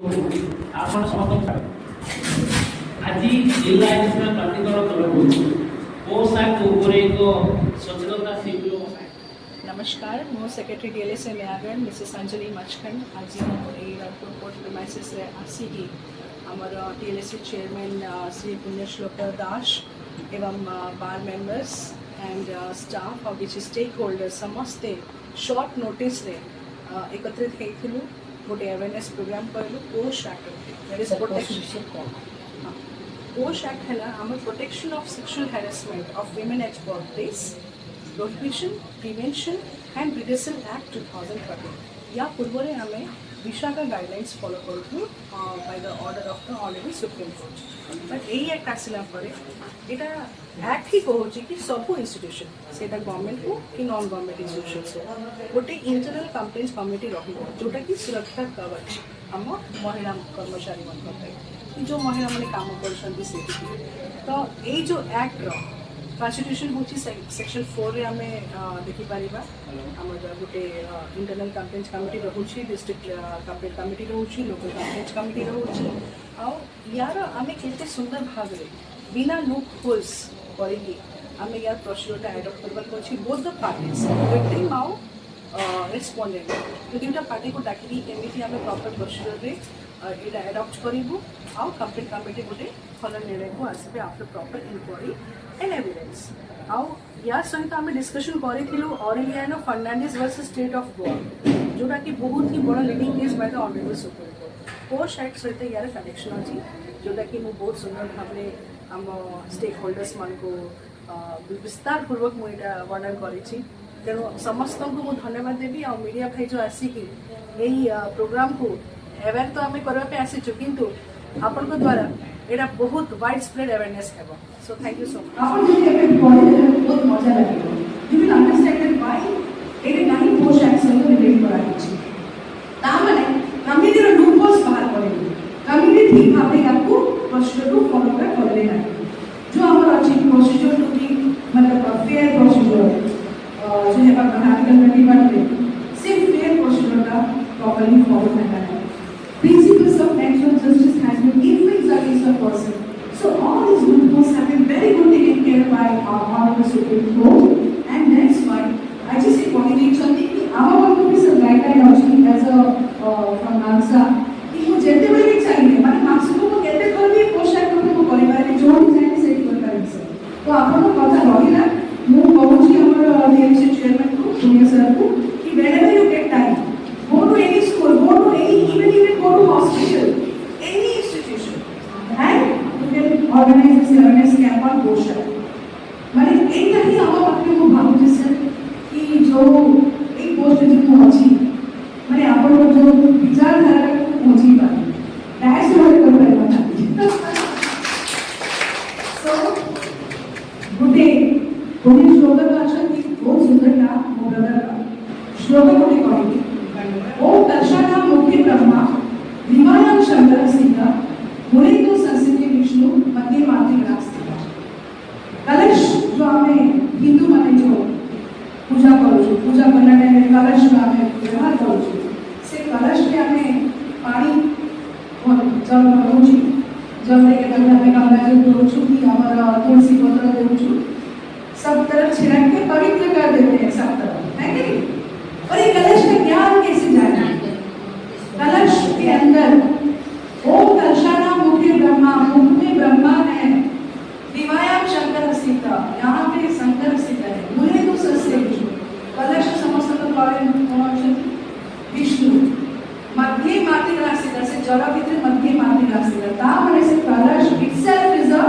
आपण ସମସ୍ତଙ୍କ ଆଜି ଜିଲ୍ଲା ଏଡିସନାଲ ପ୍ରାଧିକରଣ ତରଫରୁ पोशाक ଉପରେ ଏକ ସଚେତନତା ଶିବିର। नमस्कार, मो secretary DLS Nayagarh Mrs Anjali Machkhand आज रायपुर कोर्ट प्रिमाइसेस रे आसिकी आमर टीएलएस चेयरमैन श्री पुण्यश्लोक दास एवं बार मेंबर्स एंड स्टाफ और विच स्टेक होल्डर्स समस्ते शॉर्ट नोटिस रे एकत्रित होइथिलु गोटे अवेयरनेस प्रोग्राम करलु post act that is protection post act है आम protection of sexual harassment of women at work place prohibition prevention and redressal act 2013 या पूर्व आम विशाखा गाइडलाइंस फॉलो करूँ by the order of the already supreme court but यही act आसला यहाँ act ही कहूँ कि सबू इंस्टीट्यूशन से गवर्नमेंट को कि नॉन गवर्नमेंट इंस्टीट्यूशन हो गोटे इंटरनल कंप्लेंट्स कमिटी रोटा कि सुरक्षा कवच आम महिला कर्मचारी मन जो महिला मैंने काम कर तो ये जो एक्ट कॉन्स्टिट्यूशन हूँ सेक्शन 4 रे आमे देखिपर आम गोटे इंटरनल कंप्लेंट्स कमिटी रोचे डिस्ट्रिक्ट कंप्लेंट कमिटी रोचे लोकल कंप्लेंट्स कमिटी रोचे यार आम के सुंदर भाव बिना लूप होल्स करके आम यार प्रोसीजर एडप्ट करवाक अच्छी बोथ द पार्टीज विक्टिम आउ रेस्पोंडेंट दुईटा पार्टी को डाकी केमी आम प्रॉपर प्रोसीजर रे यहाँ एडप्ट करूँ आउ कंप्लेंट कमिटी गोटे फल निर्णय को आसबे after proper inquiry and evidence आउ या सहित आम डिस्कशन करूँ Aureliano Fernandes versus state of Goa जोटा कि बहुत ही बड़ा leading case by the honourable Supreme Court post act सहित यार कनेक्शन अच्छी जोटा कि मुझे बहुत सुंदर भाव आम स्टेक होल्डर्स मान को विस्तार पूर्वक मुझे वर्णन करी तेणु समस्त को मुझे धन्यवाद देवी आ मीडिया भाई जो आसिकी यही प्रोग्राम को अवेयर तो आम करने आसीचु किंतु आपण को द्वारा एटा बहुत वाइड स्प्रेड अवेयरनेस है so thank you so much आपण जे एबे पढे बहुत मजा लागिलो यू विल अंडरस्टैंड व्हाई एटे नाही पोस्ट एक्ट से रिलेट करा अछि ता माने कमिटी रो लूपहोल्स बाहर करेली कमिटी ठीक भाबे याकू प्रोसीजर को फॉलो करले ना जो हमर अछि प्रोसीजर टू बी मतलब फेयर प्रोसीजर जो है मैकेनिकल डिपार्टमेंट से फेयर प्रोसीजर का प्रॉपर्ली फॉलो करना है principles of natural justice has been influenced against a person. So all these loopholes have been very good taken care by our Honorable Supreme Court, and that's why I just say coordination कि our one to be some guideline also as a from NASA कि वो जैसे बड़े भी चाहिए माने marks को कहते कर भी पोस्ट एक्ट को परिवार में जो डिजाइन सेट कर पाए सर तो आपण को पता रहिला मु कहूँ कि हमर डीएमसी चेयरमैन को पुनिया सर को कि whenever you get time go to any school go to any even go to hospital any institution and you can organize this awareness camp on पोषण माने एक नहीं हम अपने को भावुँ सर कि जो एक पोस्ट जो पहुंची माने आपण को जो विचारधारा को पहुंची पाए दैट्स व्हाट कर रहा है सो गुडे गुडे श्लोक का अच्छा कि बहुत सुंदर ना वो ब्रदर का श्लोक को कहेंगे ओम दर्शना मुख्य ब्रह्मा दिवायाम शंकर सीता मुने तो संस्कृति विष्णु मध्य मातृ नास्तिका कलश जो हमें हिंदू माने जो पूजा करू पूजा करना टाइम कलश में हमें व्यवहार करू से कलश में हमें पानी जल करूँ जल लेके हमें गंगा जल करूँ कि हमारा तुलसी पत्र देऊँ सब तरफ छिड़क के पवित्र कर देते हैं सब तरफ है कि और ये कलश का ज्ञान कैसे जाना कलश के अंदर ओम दर्शना मुख्य ब्रह्मा मुख में ब्रह्मा है दिवायाम शंकर सीता यहाँ पे शंकर सीता है मुने तो सस्य विष्णु कलश समस्त विष्णु मध्य मातृका सीता से जल भितर मध्य मातृका सीता ता माने से कलश इटसेल्फ इज अ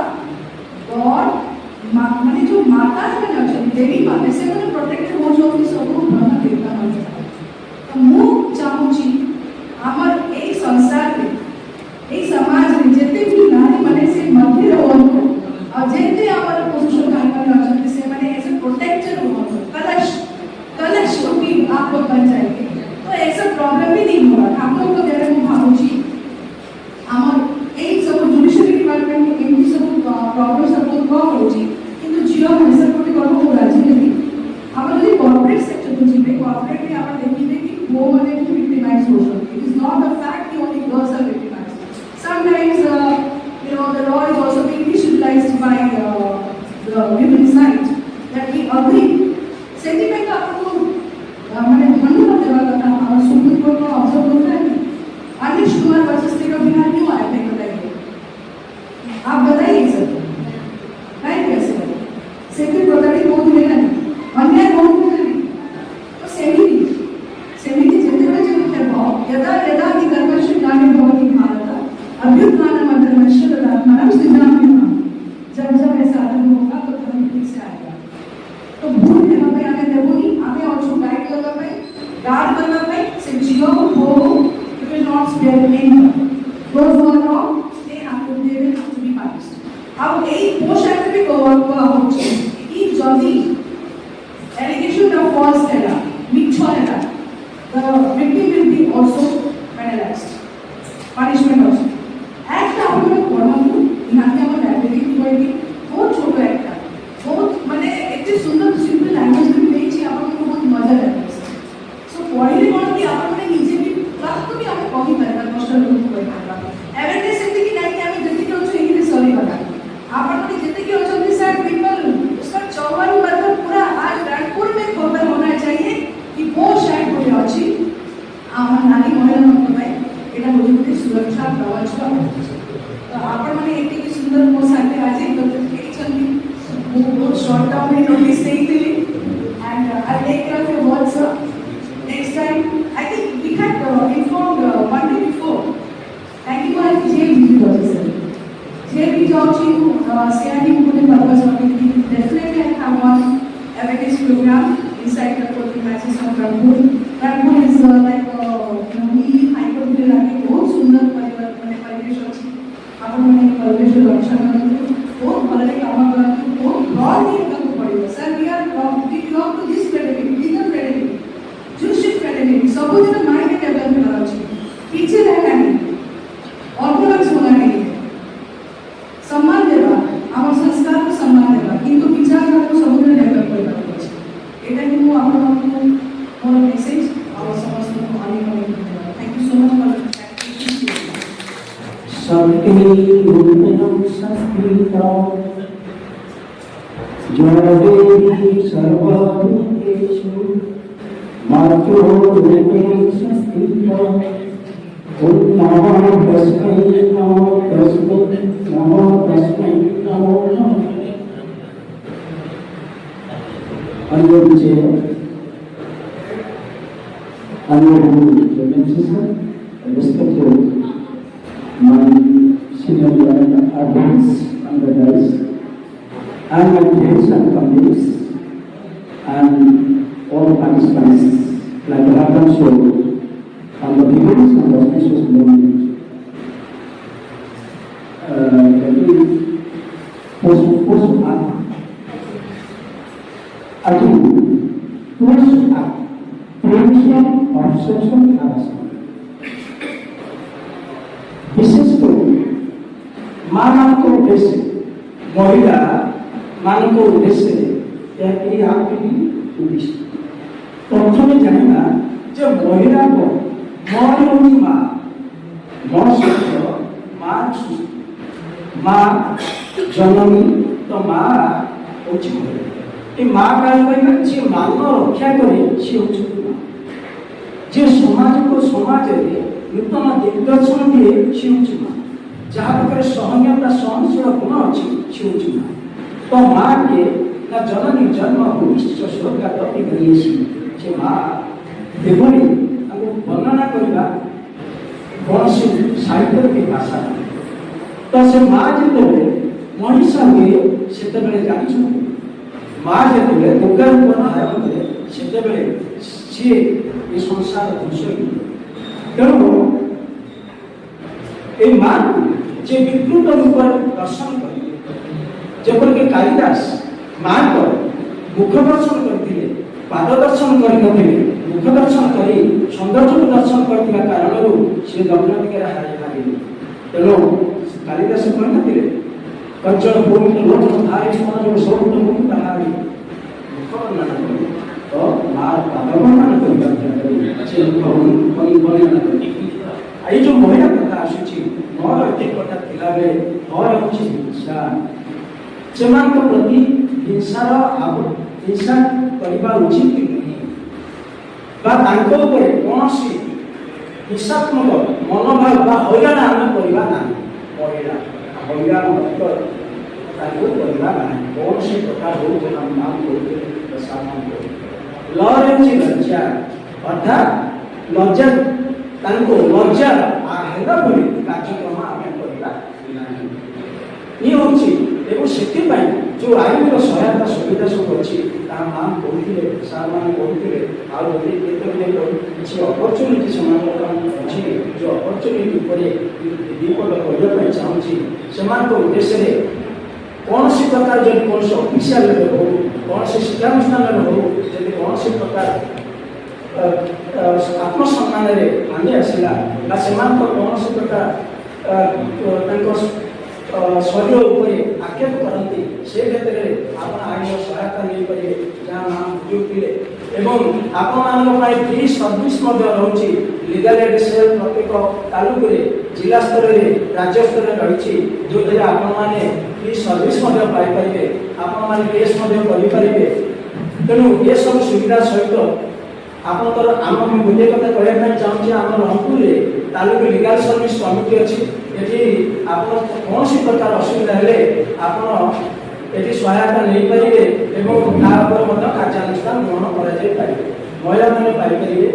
गॉड माने जो माता है ना देवी माने से मैंने प्रोटेक्टेड हो जो भी सब ब्रह्म देवता माने तो मु चाहूची हमर एक संसार में एक समाज में जते भी नारी माने से मध्य रहो और जते हमर पुरुष भाई माने से माने ऐसे प्रोटेक्टर हो कलश कलश भी आप लोग बन जाएंगे तो ऐसा प्रॉब्लम भी नहीं होगा हम लोग को जरा मु भाऊची हमर एक सब जुडिशियरी डिपार्टमेंट में एमपी सब प्रॉब्लम सब को होची किंतु जियो में सब को राजी नहीं हम महेश कुमार वाचस्पति का बिना क्यों आया थे बताइए, आप बताइए सर, नहीं कैसे सेक्रेटरी बताइए बहुत मिलेगा नहीं, अन्याय बहुत मिलेगा नहीं, तो सेमिति जितने बजे उठे भाव यदा यदा की कर्मशु गाने भवती भारत अभ्युत्थानमधर्मस्य तदात्मानं सृजाम्यहम्, जब जब ऐसा आरंभ होगा तो धर्म ठीक से आएगा। तो भूल यहाँ पे आने देवोनी आगे और जो गाइड लगा पे गार्ड लगा पे से जियो हो you will not spare anyone, those who are wrong they have to be punished। अब एक पोस्ट एक्ट में कवर हुआ होचे कि जल्दी allegation of false data मिथ्या data the victim will be also penalized, punishment also। Act आपण पढ़ानु इनाते हम लाइब्रेरी कोई बहुत छोटो एक्ट बहुत माने एते सुंदर सिंपल लैंग्वेज में देछि आपण को बहुत मजा लागे। सो पढ़िले कोन कि आपण माने निजे भी प्राप्त भी हम कहि परबा कष्ट लोग कोइ परबा अवेयरनेस एते कि नहीं कि हम जति के होछ इंग्लिश सॉरी बता आपण माने जति के होछ सर पीपल उसका 54 मतलब पूरा आज रायपुर में खबर होना चाहिए कि वो शायद हो अछि आम नारी महिला मन भाई एटा मुझे सुरक्षा व्यवस्था तो आपण माने एटी की सुंदर मो साथे आज एक देखि छथि बहुत शॉर्ट टर्म में नोटिस देइतिली and I take care of your words sir next time I think we had informed one day before thank you for जे वीडियो सर जे वीडियो छी सीआरडी को ने purpose of definitely I have one awareness program inside the coaching matches of Ranpur is like high court लागे बहुत सुंदर परिवेश अछि आपण माने परिवेश रक्षा करते बहुत भले काम करते बहुत ब्रॉड ही करते पड़िबो sir we belong to this category legal category judicial category सब जन माइंड डेवलपमेंट करा अछि पीछे रहना नहीं ऑर्गेनाइज होना नहीं सम्मान देवा हमर संस्कार को सम्मान देवा किंतु विचार को समुद्र डेवलप करबा अछि एटा कि मु आपण मोर मेसेज और समस्त को आने वाले thank you so much for सर्वदेवं संस्कृतं जयदेवी सर्वभूतेषु मातृरूपेण संस्कृतं ॐ नमो तस्मै नमो तस्मै नमो तस्मै नमो नमः। Honorable Sir, respected my senior adults and the guys, and my friends and colleagues, and all participants, like the Rakan Show, and the biggest and the auspicious moment. Prevention of sexual harassment. विशेष कर मानव को उद्देश्य महिला मानव को उद्देश्य या आपके भी उद्देश्य प्रथम जाना जो महिला को मौनी माँ माँ जननी तो माँ माँ का जी मान रक्षा करे सी हूँ जे समाज को समाज नूतन दिग्दर्शन दिए सी हूँ माँ जहाँ पाखे सहनीयता सहनशील गुण अच्छी सी हूँ माँ तो माँ के ना जननी जन्म भूमिष्ठ स्वर्गात गई से माँ एभली वर्णना करवा कौन से साहित्य की भाषा तो से माँ जो मनीषा हुए से जानी माँ जो दुर्गा रूप धारण करे सी ये संसार ध्वंस तेणु ये माँ जे विकृत रूप दर्शन कर जपरकि कालिदास माँ को मुख दर्शन करते पाद दर्शन कर मुख दर्शन कर सौंदर्य को दर्शन करने कारण से दक्षिणिकार हारे लगे तेणु कालिदास कहते कंचन भूमि लोचन धारे समाज सब मुक्त हारे मुख वर्णना कर तो माँ पाद वर्णना कर जो महिला कथा आसूची मोर एक कथा थिला बेले मोर होची हिंसा सेमान को प्रति हिंसार हिंसा करबा उचित नहीं बा तांको ऊपर कोनसी হিংসাত্মক মনোভাব বা হইরাণ আমি করিবা না হইরাণ তাকে করিবা না কৌশি কথা হଉ আমি নাম করুଥିଲେ সামান করি লরে হচ্ছে লজ্জা অর্থাৎ লজ্জা ତାଙ୍କୁ ଲଜ୍ଜା ହେଲା ଭଳି କାର୍ଯ୍ୟକ୍ରମ ଆମେ କରିବା ନାହିଁ। ଇଏ ହେଉଛି ଏବଂ ସେଥିପାଇଁ ଯେଉଁ ଆଇନର ସହାୟତା ସୁବିଧା ସବୁ ଅଛି ତାହା ନାମ କହୁଥିଲେ ସାର୍ମାନେ କହୁଥିଲେ। ଆଉ ଯଦି କେତେବେଳେ କିଛି ଅପରଚୁନିଟି ସେମାନଙ୍କ ଅଛି ଯେଉଁ ଅପରଚୁନିଟି ଉପରେ ଦୁଇପଦ କହିବା ପାଇଁ ଚାହୁଁଛି ସେମାନଙ୍କ ଉଦ୍ଦେଶ୍ୟରେ କୌଣସି ପ୍ରକାର ଯଦି କୌଣସି ଅଫିସିଆଲରେ ହଉ କୌଣସି ଶିକ୍ଷାନୁଷ୍ଠାନରେ ହଉ ଯଦି କୌଣସି ପ୍ରକାର ଆତ୍ମସମ୍ମାନରେ ଭାଙ୍ଗି ଆସିଲା ବା ସେମାନଙ୍କ କୌଣସି ପ୍ରକାର ତାଙ୍କ ଶରୀର ଉପରେ ଆକ୍ଷେପ କରନ୍ତି ସେ କ୍ଷେତ୍ରରେ ଆପଣ ଆଇନର ସହାୟତା ନେଇପାରିବେ ଯାହା ନାମ ଯୋଗଥିଲେ ଏବଂ ଆପଣମାନଙ୍କ ପାଇଁ ଫ୍ରି ସର୍ଭିସ୍ ମଧ୍ୟ ରହୁଛି। ଲିଗାଲ ଏଡ୍ ସେଲ୍ ପ୍ରତ୍ୟେକ ତାଲୁକରେ ଜିଲ୍ଲା ସ୍ତରରେ ରାଜ୍ୟ ସ୍ତରରେ ରହିଛି ଯେଉଁଥିରେ ଆପଣମାନେ ଫ୍ରି ସର୍ଭିସ୍ ମଧ୍ୟ ପାଇପାରିବେ ଆପଣମାନେ କେସ୍ ମଧ୍ୟ କରିପାରିବେ। ତେଣୁ ଏସବୁ ସୁବିଧା ସହିତ ଆପଣଙ୍କର ଆମେ ଗୋଟିଏ କଥା କହିବା ପାଇଁ ଚାହୁଁଛି ଆମର ରଣପୁରରେ ତାଲୁକୁ ଲିଗାଲ ସର୍ଭିସ୍ କମିଟି ଅଛି। ଏଠି ଆପଣ କୌଣସି ପ୍ରକାର ଅସୁବିଧା ହେଲେ ଆପଣ ଏଠି ସହାୟତା ନେଇପାରିବେ ଏବଂ ତା ଉପରେ ମଧ୍ୟ କାର୍ଯ୍ୟାନୁଷ୍ଠାନ ଗ୍ରହଣ କରାଯାଇପାରିବେ। ମହିଳାମାନେ ପାଇପାରିବେ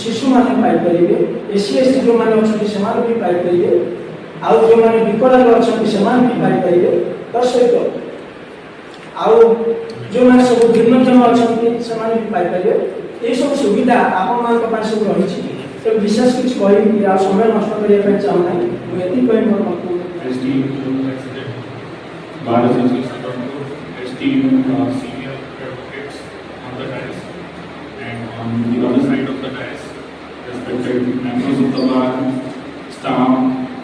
ଶିଶୁମାନେ ପାଇପାରିବେ SC ST ଯେଉଁମାନେ ଅଛନ୍ତି ସେମାନେ ବି ପାଇପାରିବେ ଆଉ ଯେଉଁମାନେ ବିକଳାଙ୍ଗ ଅଛନ୍ତି ସେମାନେ ବି ପାଇପାରିବେ। ତା ସହିତ ଆଉ ଯେଉଁମାନେ ସବୁ ଭିନ୍ନକ୍ଷମ ଅଛନ୍ତି ସେମାନେ ବି ପାଇପାରିବେ। ଏସବୁ ସୁବିଧା ଆପଣମାନଙ୍କ ପାଇଁ ସବୁ ରହିଛି। ତେଣୁ ବିଶେଷ କିଛି କହିବି ଆଉ ସମୟ ନଷ୍ଟ କରିବା ପାଇଁ ଚାହୁଁନାହିଁ। ମୁଁ ଏତିକି କହି ମୋର ବକ୍ତବ୍ୟ Bar Association Rangpur, esteemed senior advocates on the dais, and on the other side of the dais, respected members of the bar, staff,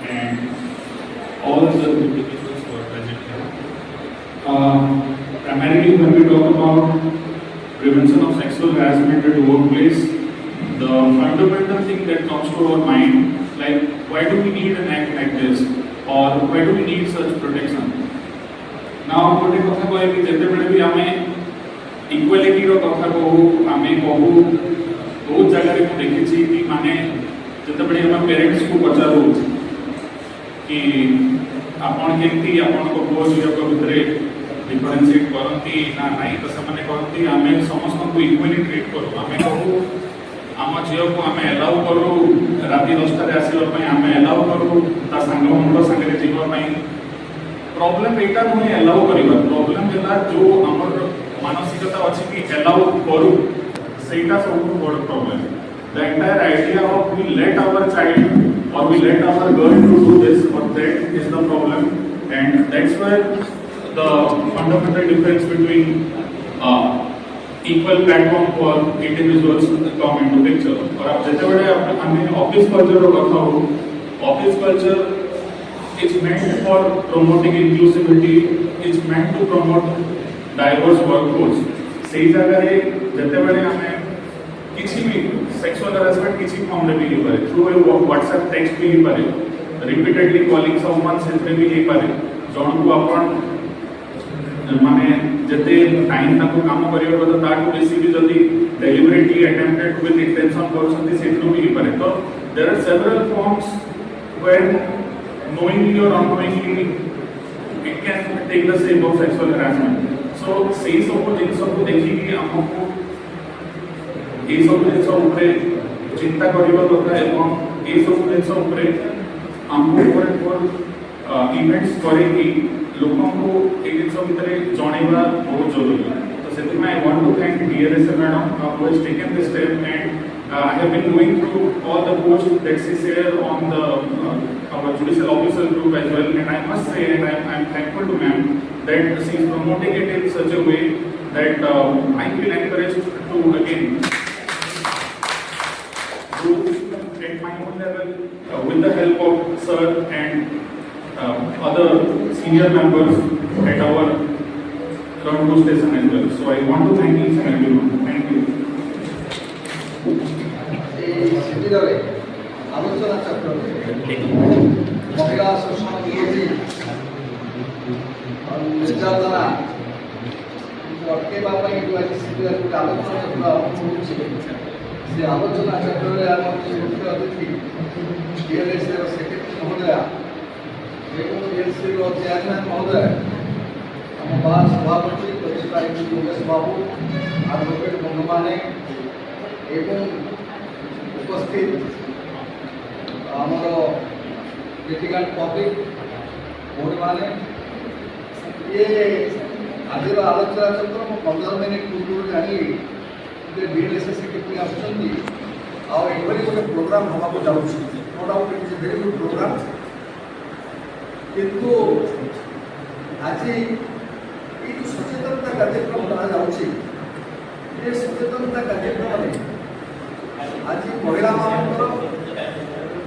and all the individuals who are present here. Primarily, when we talk about prevention of sexual harassment at the workplace, the fundamental thing that comes to our mind, like why do we need an act like this, or why do we need such protection? Now, गोटे कथा कहबी जते बेले भी आमे equality रो कथा कहू आमे कहू बहुत जगह रे देखि छी कि माने जते बेले हम पेरेंट्स को पचारू कि आपण केमती आपण को पुओ झियो को भितरे डिफरेंशिएट करंती ना नाही तो समाने करंती आमे समस्त को इक्वाली ट्रीट करू आमे कहू आम झियो को आमे अलाउ करू राती 10 रे आसीबा पई आमे अलाउ करू ता संग मुंडो संगे जीवा पई प्रॉब्लम एटा नुहे अलाउ करिबा प्रॉब्लम जेला जो हमर मानसिकता अछि कि अलाउ करू सेटा सब बड़ problem the entire idea of we let our child or we let our girl to do this or that is the problem and that's where the fundamental difference between equal platform for individuals come into picture. और आप जते बड़े हमें office culture रो कथा हो office culture is meant for promoting inclusivity, is meant to promote diverse workforce. सही जगह रे जते बड़े हमें किसी भी sexual harassment किसी फॉर्म में भी पारे through a WhatsApp text भी पारे repeatedly calling someone से भी पारे जौन को अपन माने जते टाइम तक काम करियो तो ताकू बेसी भी जल्दी deliberately attempted with intention करछंती सेथरो भी पारे। तो there are several forms where knowingly or unknowingly it can take the shape of sexual harassment. So सेही सब जिन सब देखि कि हमको ए सब जिन सब ऊपर चिंता करिबा कथा एवं ए सब जिन सब ऊपर हमको ऊपर इवेंट्स करे कि लोगों को ए जिन सब भितर जणेबा बहुत जरूरी। तो सेति में I want to thank DRSA madam who has taken this step and I have been going through all the posts that she shared on the our judicial officer group as well, and I must say, and I am thankful to ma'am that she is promoting it in such a way that I feel encouraged to again do at my own level with the help of sir and other senior members at our Rangpur station as well. So I want to thank each and everyone. Thank you. আলোচনা চক্র মহিলা শোষণ বিরোধী নির্যাতনা অটকেଇବା ପାଇଁ ଆଜି ଶିବିର ଗୋଟେ ଆଲୋଚନା ଚକ୍ର ଆରମ୍ଭ ହେଉଛି से आलोचना चक्र मुख्य अतिथि डीएलएसए सेक्रेटरी महोदया एवं डीएलसी चेयरमैन महोदय आम बार सभापति प्रतिष्ठा योगेश बाबू एडवोकेट बंधु मैंने एवं उपस्थित आमर लिटिगेंट पब्लिक बोर्ड मैंने ये आज आलोचना चक्र मैं 15 मिनिट पूर्व जानी डीएलएसए सेक्रेटरी आसुँच आगे गोटे प्रोग्राम हाँको जाऊँगी no doubt it is a very good programme किंतु आज ये जो सचेतनता कार्यक्रम कराई सचेतनता कार्यक्रम में आज महिला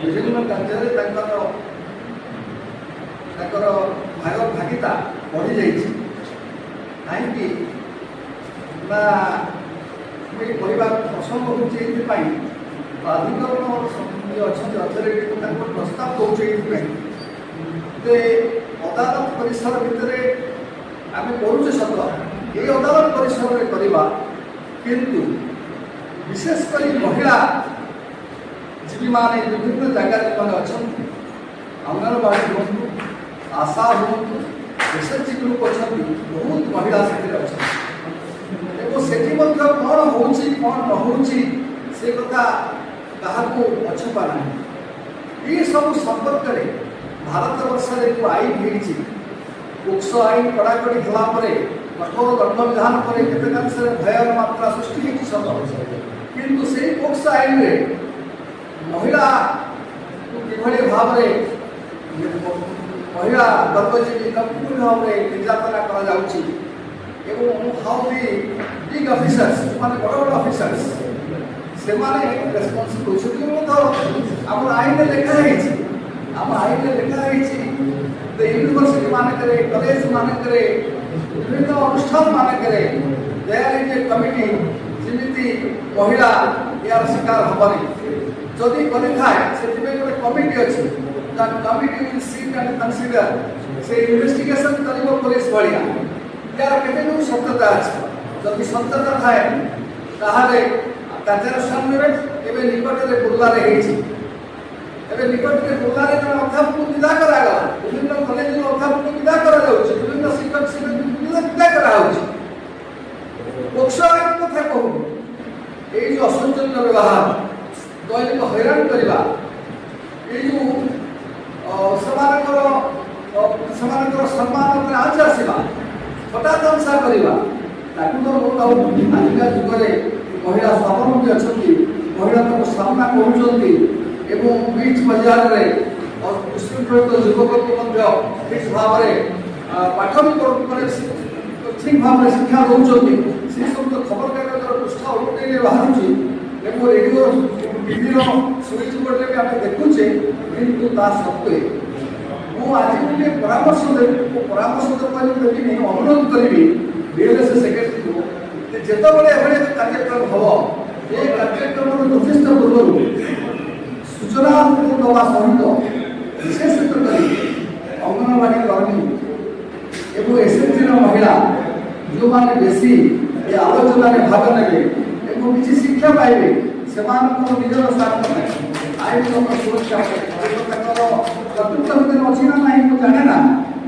विभिन्न कार्य भाग भागिता बढ़ी जाइए कहीं प्रसंग हो प्राधिकरण अच्छा अथॉरिटी प्रस्ताव दौर अदालत परिसर भितर आम करुचे सत ये अदालत परिसर में करवा किंतु विशेषकर महिला जीवी मान विभिन्न जगह मैंने अच्छा अंगनवाड़ी हूँ आशा हूँ एसएचजी ग्रुप अच्छा बहुत महिला से कौन हो कौन न हो से कथा क्या अछपा ना ये सब संपर्क में भारत वर्ष जो आईन होती पोक्सो आईन कड़ाकड़ी होगापर कठोर दंड विधान पर केतकांश भयर मात्रा सृष्टि होती सत किंतु से पोक्सो आईन में महिला किभली भाव महिला गर्भजीवी किभली भाव निर्यातना कर हाउ दि बिग ऑफिसर्स माने बड़ बड़ ऑफिसर्स से माने रेस्पॉन्सिबल आम आईन लिखा है आम आईन लिखा है यूनिवर्सिटी मानक कॉलेज मानक विभिन्न अनुष्ठान मानक देयर इज ए कमिटी जमी महिला यार शिकार हेनी जदि कर गोटे कमिटी अच्छी committee will seat and consider से इन्वेस्टिगेशन कर पुलिस भाया यार के सत्यता अच्छी जदि सत्यता थाए ताहले कार्यानुष्ठान एवं निकट में बुर्लारे निकट में बुर्लारे जन अध्यापक विदा करागला विभिन्न कॉलेज अध्यापक विदा करा विभिन्न शिक्षक शिक्षक विदा करा पोक्सो आईन कथा कहूँ ये जो असंजन्य व्यवहार दैनिक हैरान करवा ये जो सम्मान आँच आसवा हटा तमसा करवा आजिका जुगे महिला स्वावलम्बी अच्छा महिला सामना कर बीच बजार में उशृंखलित युवक ठीक भाव पाठ ठीक भाव शिक्षा दौरान से सब खबर कागज पृष्ठा उल्टे बाहर रेडियो टीवी सुइच बोर्ड में आम देखुचे कि सत्वे मुझे गोटे परामर्श देवी अनुरोध करी डीएलएसए सेक्रेटरी को जितेबाला एभली कार्यक्रम हम ये कार्यक्रम यथेष्ट पूर्व सूचना दवा सहित विशेषत कर अंगनवाड़ी कर्मी एवं एसएचजी महिला जो मैंने बेसी ये आलोचना में भाग ने किसी शिक्षा पाइबे से निजर स्वार्थ आईन सुरक्षा कर्तृत्व अच्छी ना ना मुझे जाने ना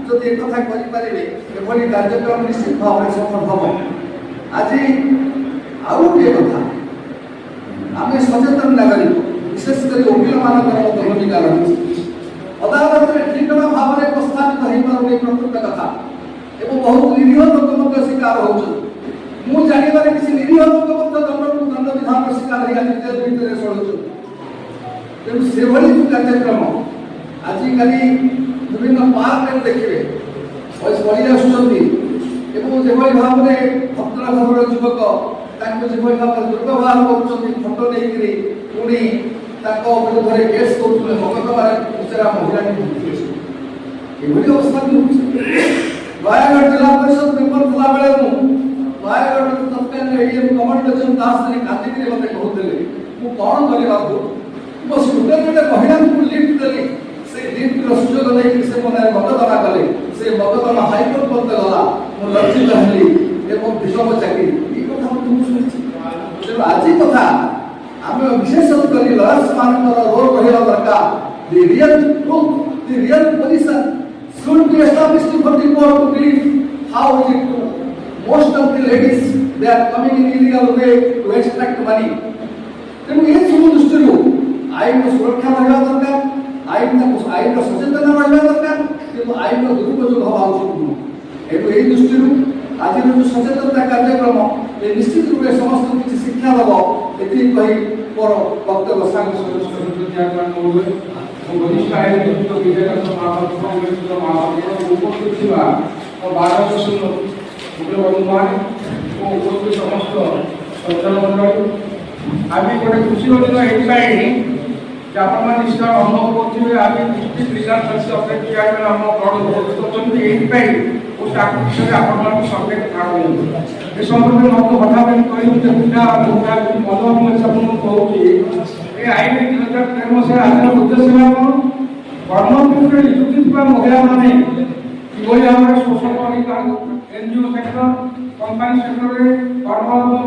जो एक कथा करेंगे एभली कार्यक्रम निश्चित भाव में सफल हम आज आउ गोटे कथा आम सचेतन नागरिक विशेषकर वकिल मान भूमिका रही अदालत में ठीक भाव में उपस्थापित हो पारे प्रकृत कथा एवं बहुत निरीह लोक शिकार हो जानवर किसी निरीह लोक दंड विधान शिकार भितर चलुच तेणु से जो कार्यक्रम आजिकल विभिन्न पार्क में देखिए बढ़ी आसुँच भाव में भद्र घरर युवक जो भाव दुर्व्यवहार कर नहीं पुणी विरुद्ध में केस कर मगध मारा महिला ये अवस्था भी नयगढ़ जिला परिषद मेम्बर थला बेले नयगढ़ तत्कालीन एडीएम कमांडर जन दास ने कांदी मत कहते मुझे कौन करवा मो स्टूडेंट महिला को लिफ्ट देली से लिफ्ट सुजोग नहीं से मन मकदमा कले से मकदमा हाईकोर्ट मत गला मो लज्जित हेली एवं विषम चाकरी ये कथा तुम शुणी तेणु आज कथा ଆମେ ବିଶେଷ କରି ଲୟର୍ସ ମାନଙ୍କର ରୋଲ ରହିବା ଦରକାର। The real truth, the real position should be established for the court to brief how is it to most of the ladies they are coming in illegal way to extract money। ତେଣୁ ଏ ସବୁ ଦୃଷ୍ଟିରୁ ଆଇନର ସୁରକ୍ଷା ରହିବା ଦରକାର, ଆଇନର ସଚେତନ ରହିବା ଦରକାର, କିନ୍ତୁ ଆଇନର ଦୁରୁପଯୋଗ ହେବା ଉଚିତ ନୁହେଁ। ଏଣୁ ଏହି ଦୃଷ୍ଟିରୁ ଆଜିର ଯେଉଁ ସଚେତନତା କାର୍ଯ୍ୟକ୍ରମ ଏ ନିଶ୍ଚିତ ରୂପେ ସମସ୍ତଙ୍କୁ କିଛି ଶିକ୍ଷା ଦେବ, ଏତିକି କହି ମୋର ବକ୍ତବ୍ୟ ସାଙ୍ଗ ବରିଷ୍ଠ ଆଇନଜୀବୀ ବିଜେତା ମହାପାତ୍ର କଂଗ୍ରେସର ମହାପାତ୍ର ଉପସ୍ଥିତ ଥିବା 12 ମୁଖ୍ୟ ବନ୍ଧୁମାନେ ଓ ଉପସ୍ଥିତ ସମସ୍ତ ସଜ୍ଜନ ମଣ୍ଡଳୀ, ଆଜି ଗୋଟେ ଖୁସିର ଦିନ ଏଇଥିପାଇଁ ଯେ ଆପଣମାନେ ନିଶ୍ଚୟ ଅନୁଭବ କରୁଥିବେ ଆଜି district legal service authority chairman ଆମ ବ୍ଲଡ଼ ଉପସ୍ଥିତ ଅଛନ୍ତି। ଏଇଥିପାଇଁ ଓ ତାଙ୍କ ବିଷୟରେ ଆପଣମାନଙ୍କୁ ସବଜେକ୍ଟ ଧାରଣ ଦିଅନ୍ତୁ। ଏ ସମ୍ପର୍କରେ ମଧ୍ୟ ହଠାତ୍ କହିବୁ ଯେ ପିଲା ଭଲ ଆପଣଙ୍କୁ କହୁଛି ଏ ଆଇନ 2013 ମସିହା ଆଇନର ଉଦ୍ଦେଶ୍ୟ ହେଲା କ'ଣ? କର୍ମକ୍ଷେତ୍ରରେ ନିଯୁକ୍ତି ଥିବା ମହିଳାମାନେ କିଭଳି ଭାବରେ ଶୋଷଣ କରିପାରନ୍ତି, ଏନଜିଓ ସେକ୍ଟର, କମ୍ପାନୀ ସେକ୍ଟରରେ କର୍ମରତ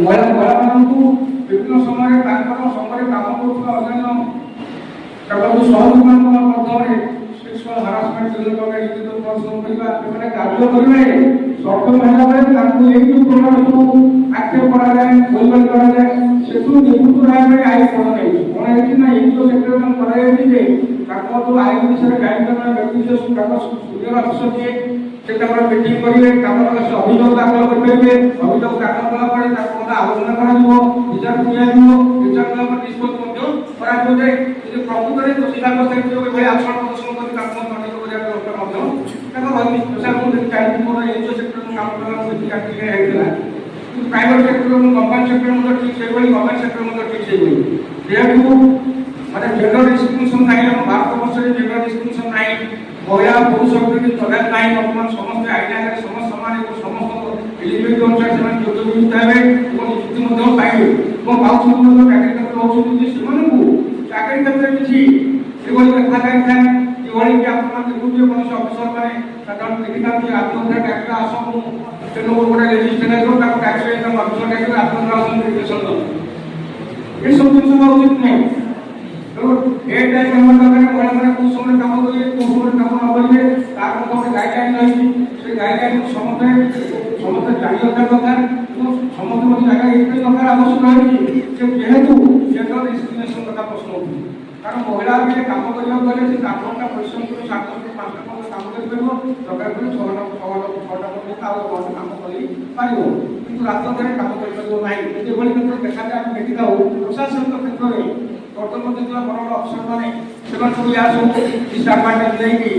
ମହିଳାମାନଙ୍କୁ ବିଭିନ୍ନ ସମୟରେ ତାଙ୍କର ସମୟରେ କାମ କରୁଥିବା ଅନ୍ୟାନ୍ୟ ସହଯୋଗୀମାନଙ୍କ ମଧ୍ୟରେ ସେକ୍ସୁଆଲ ହାରାସମେଣ୍ଟ ନିୟୋଜିତ ପରିଶ୍ରମ କରିବା, ସେମାନେ କାର୍ଯ୍ୟ କରିବାରେ ସକ୍ଷମ ହେଲା ବେଳେ ତାଙ୍କୁ ଏଇ ଯେଉଁ ପ୍ରକାର ସବୁ ଆକ୍ଷେପ କରାଯାଏ, ଗୋଲମାଲ କରାଯାଏ, ସେଥିରୁ ନିବୃତ୍ତ ରହିବା ପାଇଁ ଆଇନ କରାଯାଇଛି। କ'ଣ ହେଇଛି ନା ଏନଜିଓ ସେକ୍ଟର କରାଯାଇଛି ଯେ ତାଙ୍କ ଯେଉଁ ଆଇନ ବିଷୟରେ ଗାଇଡଲାଇନ୍ ବ୍ୟକ୍ତି ତାଙ୍କ ସୁନିୟର ଅଫିସର ଯିଏ ସେ ତାଙ୍କର ମିଟିଂ କରିବେ, ତାଙ୍କର ଅଭିଯୋଗ ଦାଖଲ କରିପାରିବେ। ଅଭିଯୋଗ ଦାଖଲ କଲା ପରେ ତାକୁ ମଧ୍ୟ ଆଲୋଚନା କରାଯିବ, ବିଚାର ଦିଆଯିବ, ବିଚାର ଦେଲା ପରେ ନିଷ୍ପତ୍ତି ମଧ୍ୟ କରାଯିବ ଯେ ଯଦି ପ୍ରକୃତରେ ଦୋଷୀ ସାବ୍ୟସ୍ତ ଏଭଳି ଆଚରଣ ପ୍ରଦର୍ଶନ କରି ତାଙ୍କୁ ଦଣ୍ଡିତ କରିବା ବ୍ୟବସ୍ଥା ମଧ୍ୟ ତାଙ୍କ ଚାହିଁକି ମୋର ଏନଜିଓ ସେକ୍ଟର କାମ କରିବାକୁ ହେଇଥିଲା। କିନ୍ତୁ ପ୍ରାଇଭେଟ ସେକ୍ଟର ଏବଂ ଗଭର୍ଣ୍ଣମେଣ୍ଟ ସେକ୍ଟର ମଧ୍ୟ ଠିକ୍ ସେଇଭଳି, ଗଭର୍ଣ୍ଣମେଣ୍ଟ ସେକ୍ଟର ମଧ୍ୟ ଠିକ୍ ସେଇଭଳି। ଯେହେତୁ ମାନେ ଜେଣ୍ଡର ଡିସ୍କ୍ରିମିନେସନ ନାହିଁ, ଆମ ଭାରତବର୍ଷରେ ଜେଣ୍ଡର ଡିସ୍କ୍ରିମିନେସନ ନାହିଁ, ମହିଳା ପୁରୁଷ ଭିତରେ ତଫାତ ନାହିଁ। ବର୍ତ୍ତମାନ ସମସ୍ତେ ଆଇନ ଆଗରେ ସମସ୍ତ ସମାନ ଏବଂ ସମସ୍ତଙ୍କ ଏଲିଜିବିଲିଟି ଅନୁସାରେ ସେମାନେ ଯୋଗ୍ୟ ବିବେଚିତ ହେବେ ଏବଂ ନିଯୁକ୍ତି ମଧ୍ୟ ପାଇବେ ଏବଂ ପାଉଛନ୍ତି ମଧ୍ୟ ଚାକିରି କ୍ଷେତ୍ରରେ ହେଉଛନ୍ତି। ସେମାନଙ୍କୁ ଚାକିରି କ୍ଷେତ୍ରରେ କିଛି ଏଭଳି ଦେଖାଯାଇଥାଏ ଯେଭଳି କି ଆପଣମାନେ ଦେଖୁଥିବେ କୌଣସି ଅଫିସର ମାନେ ସାଧାରଣ ଦେଖିଥାନ୍ତି ଆତ୍ମହତ୍ୟା ଟ୍ୟାକ୍ସ ଆସ ତେଣୁ ଗୋଟେ ରେଜିଷ୍ଟ୍ରେସନ ହେଇଥିବ ତାକୁ ଟ୍ୟାକ୍ସ ତାଙ୍କ ଅଫିସର ଟ୍ୟାକ୍ସ ଆତ୍ମହତ୍ୟା ଆସନ୍ତି ରେଜିଷ୍ଟ୍ରେସନ ଏସବୁ ଜିନିଷ ଉଚିତ ନୁହେଁ। ତେଣୁ ଏ ଟାଇପ୍ ହେବା ଦରକାର ମହିଳାମାନେ କେଉଁ ସମୟରେ କାମ କରିବେ, କେଉଁ ସମୟରେ କାମ ନ କରିବେ, ତାର ମଧ୍ୟ ଗୋଟେ ଗାଇଡଲାଇନ୍ ରହିଛି। ସେ ଗାଇଡଲାଇନ୍କୁ ସମସ୍ତେ ଜାଣି ରଖିବା ଦରକାର ଏବଂ ସମସ୍ତେ ମଧ୍ୟ ଜାଗା ଏଇଥିପାଇଁ ଦରକାର ଆବଶ୍ୟକ ରହିଛି ଯେ ଯେହେତୁ ଜେଣ୍ଡର ଡିସ୍କ୍ରିମିନେସନ କଥା ପ୍ରଶ୍ନ ଉଠୁଛି। କାରଣ ମହିଳା ଭିତରେ କାମ କରିବାକୁ ଗଲେ ସେ 8 ଘଣ୍ଟା ପରିଶ୍ରମ କରି 7 ଘଣ୍ଟା 5 ଘଣ୍ଟା କାମ କରିପାରିବ, ଦରକାର ପଡ଼ିଲେ 6 ଘଣ୍ଟା ଆଉ ଘଣ୍ଟା କାମ କରିପାରିବ, କିନ୍ତୁ ରାତ୍ର ଧରି କାମ କରିପାରିବ ନାହିଁ। ଏଭଳି କ୍ଷେତ୍ରରେ ଦେଖାଯାଏ ଆମେ ଦେଖିଥାଉ ପ୍ରଶାସନିକ କ୍ଷେତ୍ରରେ ବର୍ତ୍ତମାନ ଥିବା ବଡ଼ ବଡ଼ ଅଫିସରମାନେ ସେମାନେ ସବୁ ଏହା ସବୁ ଡିସ୍ଆଡଭାଣ୍ଟେଜ ଦେଇକି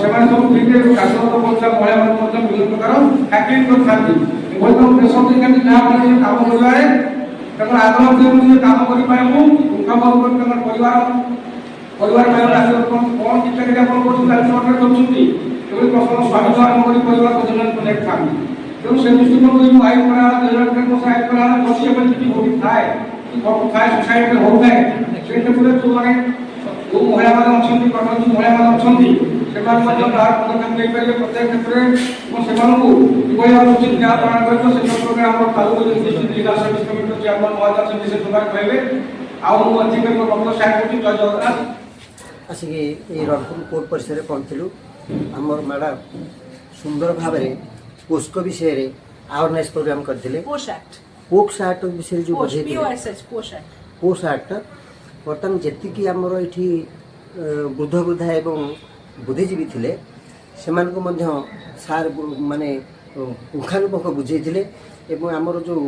ସେମାନେ ସବୁ ଠିକ୍ରେ କାର୍ଯ୍ୟରତ କରୁଥିବା ମହିଳାମାନଙ୍କୁ ମଧ୍ୟ ବିଭିନ୍ନ ପ୍ରକାର ହ୍ୟାକିଂ କରିଥାନ୍ତି। ଏଭଳି ସବୁ ପ୍ରେସର ଦେଇଥାନ୍ତି ଯାହାଫଳରେ ସେ କାମ କରିବାରେ ତାଙ୍କର ଆଗ୍ରହ ଯେମିତି କାମ କରିପାରିବୁ କାମ କରି ତାଙ୍କର ପରିବାର ପାଇଁ ରାଜ୍ୟ କ'ଣ ଚିନ୍ତାକରି ଆପଣ କରୁଛନ୍ତି, ରାଜ୍ୟ ସରକାର କରୁଛନ୍ତି, ଏଭଳି ପ୍ରଶ୍ନ ସ୍ୱାମୀଠୁ ଆରମ୍ଭ କରି ପରିବାର ପର୍ଯ୍ୟନ୍ତ ନେଇଥାନ୍ତି। ତେଣୁ ସେ ଦୃଷ୍ଟିକୋଣରୁ ଯେଉଁ ଆଇନ କରାହେଲା 2013 ମସିହା ଆଇନ କରାହେଲା ଯଦି ଏଭଳି କିଛି ଘଟିଥାଏ ଥାଏ ସୋସାଇଟିରେ ହେଉଥାଏ ସେ କ୍ଷେତ୍ରରେ ଯେଉଁମାନେ ଯେଉଁ ମହିଳାମାନେ ଅଛନ୍ତି କର୍ମଚାରୀ ମହିଳାମାନେ ଅଛନ୍ତି ସେମାନେ ମଧ୍ୟ ତାହାର ପଦକ୍ଷେପ ନେଇପାରିବେ ପ୍ରତ୍ୟେକ କ୍ଷେତ୍ରରେ ଏବଂ ସେମାନଙ୍କୁ କିଭଳି ଭାବରେ ଉଚିତ ନ୍ୟାୟ ପ୍ରଦାନ କରିବ ସେ କ୍ଷେତ୍ରରେ ଆମର ତାଲୁକ ଡିଷ୍ଟ୍ରିକ୍ଟ ଲିଗାଲ ସର୍ଭିସ କମିଟିର ଚେୟାରମ୍ୟାନ୍ ମହୋଦୟ ଅଛନ୍ତି, ସେ ସମୟରେ କହିବେ। ଆଉ ମୁଁ ଅଧିକାରୀ ବକ୍ତବ୍ୟ ସାର୍ କରୁଛି। ଜୟ ଜଗନ୍ନାଥ। ଆସିକି ଏଇ ରଣପୁର କୋର୍ଟ ପରିସରରେ ପହଞ୍ଚିଥିଲୁ। ଆମର ମ୍ୟାଡ଼ାମ ସୁନ୍ଦର ଭାବରେ ପୋସ୍କୋ ବିଷୟରେ ଆୱାରନେସ୍ ପ୍ରୋଗ୍ରାମ କରିଥିଲେ। ପୋକ୍ସ ଆକ୍ଟ ବିଷୟରେ ଯେଉଁ ପୋକ୍ସ ଆକ୍ଟ ବର୍ତ୍ତମାନ ଯେତିକି ଆମର ଏଠି ବୃଦ୍ଧ ବୃଦ୍ଧା ଏବଂ ବୁଦ୍ଧିଜୀବୀ ଥିଲେ ସେମାନଙ୍କୁ ମଧ୍ୟ ସାର୍ ମାନେ ପୁଙ୍ଖାନୁପୁଙ୍ଖ ବୁଝେଇଥିଲେ ଏବଂ ଆମର ଯେଉଁ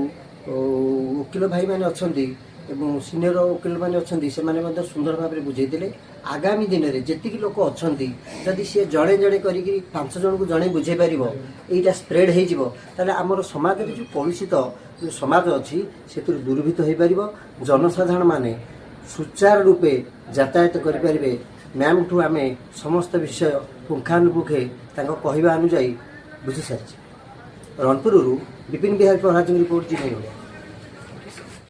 ଓକିଲ ଭାଇମାନେ ଅଛନ୍ତି ଏବଂ ସିନିୟର ଓକିଲମାନେ ଅଛନ୍ତି ସେମାନେ ମଧ୍ୟ ସୁନ୍ଦର ଭାବରେ ବୁଝେଇଥିଲେ। ଆଗାମୀ ଦିନରେ ଯେତିକି ଲୋକ ଅଛନ୍ତି ଯଦି ସିଏ ଜଣେ ଜଣେ କରିକି 5 ଜଣଙ୍କୁ ଜଣେ ବୁଝେଇ ପାରିବ, ଏଇଟା ସ୍ପ୍ରେଡ୍ ହେଇଯିବ, ତାହେଲେ ଆମର ସମାଜରେ ଯେଉଁ କଳୁଷିତ ସମାଜ ଅଛି ସେଥିରୁ ଦୂରୀଭୂତ ହୋଇପାରିବ। ଜନସାଧାରଣ ମାନେ ସୁଚାରୁ ରୂପେ ଯାତାୟାତ କରିପାରିବେ। ମ୍ୟାମ୍ଠୁ ଆମେ ସମସ୍ତ ବିଷୟ ପୁଙ୍ଖାନୁପୁଙ୍ଖେ ତାଙ୍କ କହିବା ଅନୁଯାୟୀ ବୁଝିସାରିଛେ। ରଣପୁରରୁ ବିପିନ ବିହାରୀ ପ୍ରଧାନଙ୍କ ରିପୋର୍ଟ।